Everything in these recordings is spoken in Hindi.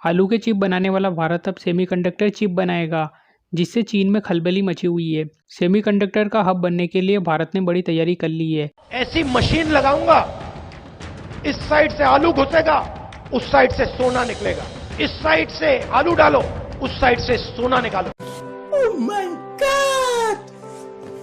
आलू के चिप बनाने वाला भारत अब सेमीकंडक्टर चिप बनाएगा, जिससे चीन में खलबली मची हुई है। सेमीकंडक्टर का हब बनने के लिए भारत ने बड़ी तैयारी कर ली है। ऐसी मशीन लगाऊंगा, इस साइड से आलू घुसेगा, उस साइड से सोना निकलेगा। इस साइड से आलू डालो, उस साइड से सोना निकालो। Oh my God!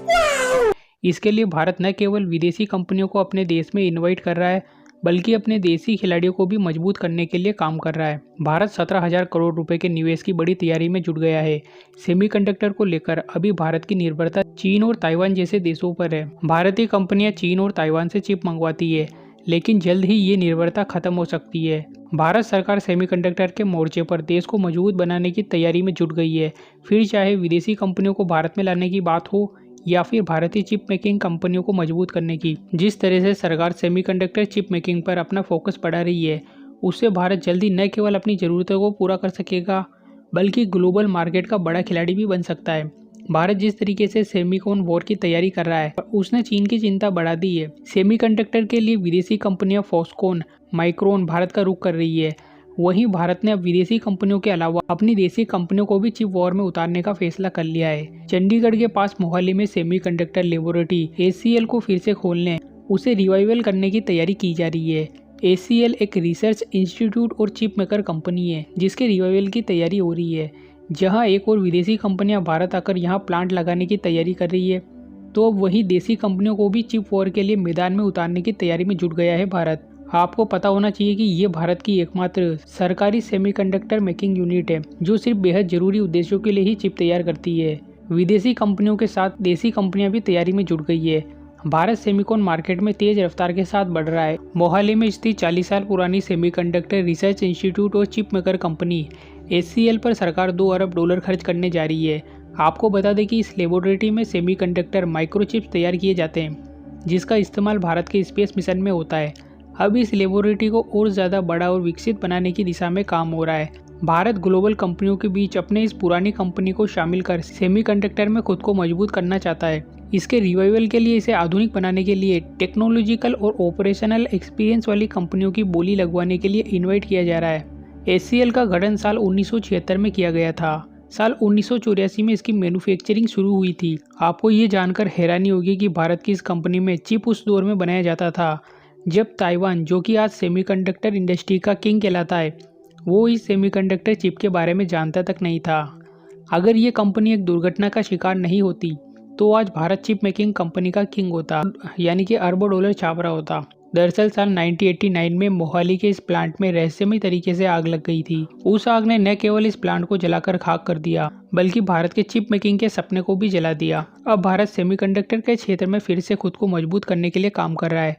Wow! इसके लिए भारत न केवल विदेशी कंपनियों को अपने देश में इनवाइट कर रहा है, बल्कि अपने देसी खिलाड़ियों को भी मजबूत करने के लिए काम कर रहा है। भारत 17,000 करोड़ रुपए के निवेश की बड़ी तैयारी में जुट गया है। सेमीकंडक्टर को लेकर अभी भारत की निर्भरता चीन और ताइवान जैसे देशों पर है। भारतीय कंपनियां चीन और ताइवान से चिप मंगवाती है, लेकिन जल्द ही ये निर्भरता खत्म हो सकती है। भारत सरकार सेमीकंडक्टर के मोर्चे पर देश को मजबूत बनाने की तैयारी में जुट गई है। फिर चाहे विदेशी कंपनियों को भारत में लाने की बात हो या फिर भारतीय चिप मेकिंग कंपनियों को मजबूत करने की। जिस तरह से सरकार सेमीकंडक्टर चिप मेकिंग पर अपना फोकस बढ़ा रही है, उससे भारत जल्दी न केवल अपनी ज़रूरतों को पूरा कर सकेगा, बल्कि ग्लोबल मार्केट का बड़ा खिलाड़ी भी बन सकता है। भारत जिस तरीके से सेमीकॉन वॉर की तैयारी कर रहा है, उसने चीन की चिंता बढ़ा दी है। सेमीकंडक्टर के लिए विदेशी कंपनियां फॉक्सकॉन, माइक्रोन भारत का रुख कर रही है। वहीं भारत ने अब विदेशी कंपनियों के अलावा अपनी देसी कंपनियों को भी चिप वॉर में उतारने का फैसला कर लिया है। चंडीगढ़ के पास मोहाली में सेमीकंडक्टर लेबोरेटरी ACL को फिर से खोलने, उसे रिवाइवल करने की तैयारी की जा रही है। ACL एक रिसर्च इंस्टीट्यूट और चिप मेकर कंपनी है, जिसके रिवाइवल की तैयारी हो रही है। जहां एक और विदेशी कंपनियां भारत आकर यहां प्लांट लगाने की तैयारी कर रही है, तो अब वही देसी कंपनियों को भी चिप वॉर के लिए मैदान में उतारने की तैयारी में जुट गया है भारत। आपको पता होना चाहिए कि ये भारत की एकमात्र सरकारी सेमीकंडक्टर मेकिंग यूनिट है, जो सिर्फ बेहद जरूरी उद्देश्यों के लिए ही चिप तैयार करती है। विदेशी कंपनियों के साथ देसी कंपनियां भी तैयारी में जुट गई है। भारत सेमीकॉन मार्केट में तेज रफ्तार के साथ बढ़ रहा है। मोहाली में स्थित 40 साल पुरानी सेमीकंडक्टर रिसर्च इंस्टीट्यूट और चिप मेकर कंपनी ACL पर सरकार $2 अरब खर्च करने जा रही है। आपको बता दें कि इस लेबोरेटरी में सेमीकंडक्टर माइक्रोचिप्स तैयार किए जाते हैं, जिसका इस्तेमाल भारत के स्पेस मिशन में होता है। अब इस लेबोरेटरी को और ज़्यादा बड़ा और विकसित बनाने की दिशा में काम हो रहा है। भारत ग्लोबल कंपनियों के बीच अपने इस पुरानी कंपनी को शामिल कर सेमीकंडक्टर में खुद को मजबूत करना चाहता है। इसके रिवाइवल के लिए, इसे आधुनिक बनाने के लिए टेक्नोलॉजिकल और ऑपरेशनल एक्सपीरियंस वाली कंपनियों की बोली लगवाने के लिए इन्वाइट किया जा रहा है। ACL का गठन साल 1976 में किया गया था। साल 1984 में इसकी मैन्युफैक्चरिंग शुरू हुई थी। आपको ये जानकर हैरानी होगी कि भारत की इस कंपनी में चिप उस दौर में बनाया जाता था जब ताइवान, जो कि आज सेमीकंडक्टर इंडस्ट्री का किंग कहलाता है, वो इस सेमीकंडक्टर चिप के बारे में जानता तक नहीं था। अगर ये कंपनी एक दुर्घटना का शिकार नहीं होती, तो आज भारत चिप मेकिंग कंपनी का किंग होता, यानी कि अरबों डॉलर छाप रहा होता। दरअसल साल 1989 में मोहाली के इस प्लांट में रहस्यमय तरीके से आग लग गई थी। उस आग ने न केवल इस प्लांट को जलाकर खाक कर दिया, बल्कि भारत के चिप मेकिंग के सपने को भी जला दिया। अब भारत सेमीकंडक्टर के क्षेत्र में फिर से खुद को मजबूत करने के लिए काम कर रहा है।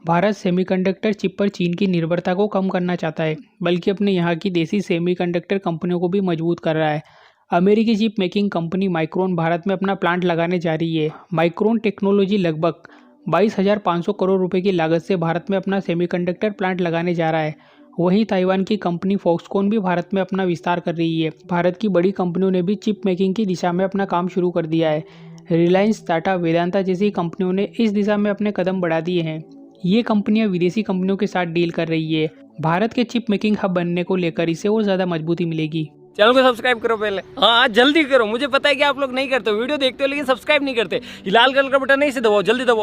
भारत सेमीकंडक्टर चिप पर चीन की निर्भरता को कम करना चाहता है, बल्कि अपने यहाँ की देसी सेमीकंडक्टर कंपनियों को भी मजबूत कर रहा है। अमेरिकी chip making company micron Bharat में अपना प्लांट लगाने जा रही है। माइक्रोन टेक्नोलॉजी लगभग 22,500 करोड़ रुपए की लागत से भारत में अपना सेमीकंडक्टर प्लांट लगाने जा रहा है। वहीं ताइवान की कंपनी फॉक्सकॉन भी भारत में अपना विस्तार कर रही है। भारत की बड़ी कंपनियों ने भी चिप मेकिंग की दिशा में अपना काम शुरू कर दिया है। रिलायंस, टाटा, वेदांता जैसी कंपनियों ने इस दिशा में अपने कदम बढ़ा दिए हैं। ये कंपनियां विदेशी कंपनियों के साथ डील कर रही है। भारत के चिप मेकिंग हब बनने को लेकर इसे और ज्यादा मजबूती मिलेगी। चैनल को सब्सक्राइब करो पहले, हाँ जल्दी करो। मुझे पता है कि आप लोग नहीं करते, वीडियो देखते हो लेकिन सब्सक्राइब नहीं करते। लाल कलर का बटन नहीं से दबाओ, जल्दी दबाओ।